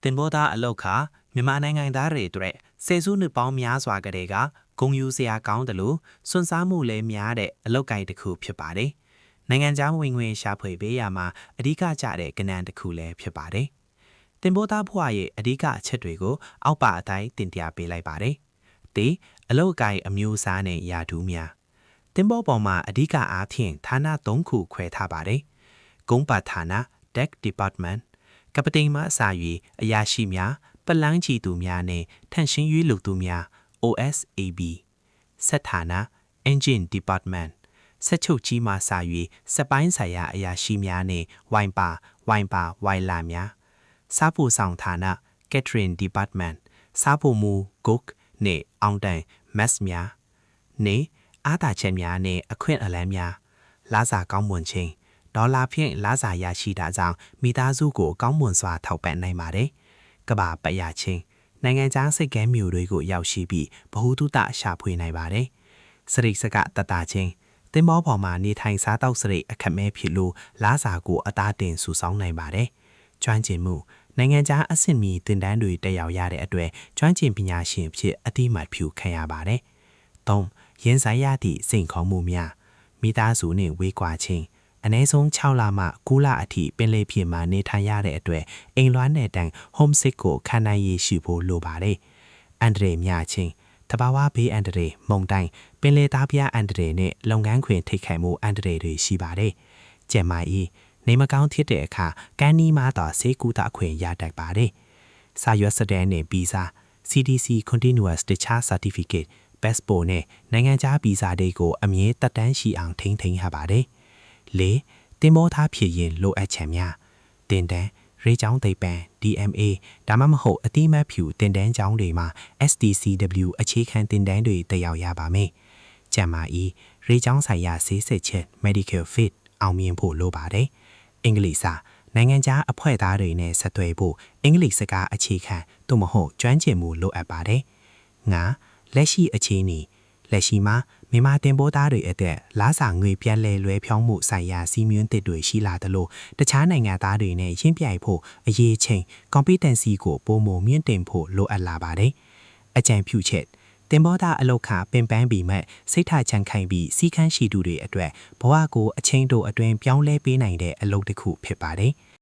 တင်ဘောသားအလောက်ခမြန်မာနိုင်ငံသားတွေအတွက်ဆယ်စုနှစ်ပေါင်းများစွာကတည်းကဂုဏ်ယူစရာကောင်းတယ်လို့စွန့်စားမှုလည်းများတဲ့အလောက်ကိုင်းတစ်ခုဖြစ်ပါတယ်။နိုင်ငံခြားဝင်ငွေရှာဖွေပေးရမှာအဓိကကျတဲ့ကဏ္ဍတစ်ခုလည်းဖြစ်ပါတယ်။တင်ဘောသားဘွားရဲ့အဓိကအချက်တွေကိုအောက်ပါအတိုင်းတင်ပြပေးလိုက်ပါတယ်။ဒီအလောက်ကိုင်းအမျိုးအစားနဲ့ယာဒူးများတင်ဘောပေါ်မှာအဓိကအားဖြင့်ဌာန၃ခုခွဲထားပါတယ်။ဂုံးပါဌာန Deck Departmentကပတိန်မှအစာ၍အရာရှိများပလန်းချီသူများနဲ့ထန့်ရှင်း၍လူသူများ OSAB ဆက်ဌာန Engine Department ဆက်ချုပ်ကြီးမှစာ၍စက်ပိုင်းဆိုင်ရာအရာရှိများနဲ့ဝိုင်လာများစားဖို့ဆောင်ဌာန Catering Department စားဖို့မူ Cook နဲ့အောင်တန် Mess များနေအားသာချက်များနဲ့အခွင့်အလမ်းများလာစာကောင်းမွန်ခြင်းဒေါ်လာဖြင့်လာစာရရှိတာကြောင့်မိသားစုကိုကောင်းမွန်စွာထောက်ပံ့နိုင်ပါတယ်။ကဘာပရချင်းနိုင်ငံခြားစိတ်ကမ်းမျိုးတွေကိုရောက်ရှိပြီးဗဟုသုတရှာဖွေနိုင်ပါတယ်။စရိတ်စကတတချင်းတင်မောပေါ်မှာနေထိုင်စားတောက်စရိတ်အခက်မဲဖြစ်လို့လာစာကိုအသားတင်စုဆောင်းနိုင်ပါတယ်။ကျွမ်းကျင်မှုနိုင်ငံခြားအဆင့်မီတင်တန်းတွေတက်ရောက်ရတဲ့အတွက်ကျွမ်းကျင်ပညာရှင်ဖြစ်အတိမတ်ဖြူခံရပါတယ်။၃ရင်ဆိုင်ရသည့်စိန်ခေါ်မှုများမိသားစုနှင့်ဝေးကွာခြင်းအနည်းဆုံး6လမှ9လအထိပင်လယ်ပြင်မှာနေထိုင်ရတဲ့အတွက်အိမ်လွှားနဲ့တန် homesick ကိုခံနိုင်ရရှိဖို့လိုပါတယ်။အန်ဒရေမြချင်းတဘာဝဘေးအန်ဒရေမုန်တိုင်းပင်လယ်သားပြားအန်ဒရေနဲ့လုပ်ငန်းခွင်ထိခိုက်မှုအန်ဒရေတွေရှိပါတယ်။ကျန်မာရေးနေမကောင်းဖြစ်တဲ့အခါကန်းနီးမှသာဆေးကုသခွင့်ရတတ်ပါတယ်။စာရွက်စတဲ့နဲ့ဗီဇာ CDC Continuous Discharge Certificate passport နဲ့နိုင်ငံခြားဗီဇာတွေကိုအမြဲတက်တန်းရှိအောင်ထိန်းသိမ်းရပါတယ်။၄တင်မောသားဖြစ်ရင်လိုအပ်ချက်များတင်တန်းရေချောင်းသိပ္ပံ DMA ဒါမှမဟုတ်အတိမတ်ဖြူတင်တန်းကျောင်းတွေမှာ STCW အခြေခံတင်တန်းတွေတက်ရောက်ရပါမယ်။ကျန်မာဤရေချောင်းဆိုင်ရာဆေးစစ်ချက် Medical Fit အောင်မြင်ဖို့လိုပါတယ်။အင်္ဂလိပ်စာနိုင်ငံခြားအဖွဲ့သားတွေနဲ့ဆက်သွယ်ဖို့အင်္ဂလိပ်စကားအခြေခံသို့မဟုတ်ကျွမ်းကျင်မှုလိုအပ်ပါတယ်။၅လက်ရှိအခြေအနေလက်ရှိမှာမြန်မာတင်ပိုးသားတွေအသက်လာစာငွေပြန်လဲလွဲဖြောင်းမှုဆိုင်ရာစီမင်းသစ်တွေရှိလာသလိုတခြားနိုင်ငံသားတွေနဲ့ရင်းပြိုင်ဖို့အရေးချင်း competency ကိုပိုမိုမြင့်တင်ဖို့လိုအပ်လာပါတယ်။အကြံပြုချက်တင်ပိုးသားအလောက်ခပင်ပန်းပြီးမှစိတ်ထချမ်းခိုင်ပြီးစီကန်းရှိသူတွေအတွက်ဘဝကိုအချင်းတို့အတွင်းပြောင်းလဲပေးနိုင်တဲ့အလုပ်တစ်ခုဖြစ်ပါတယ်။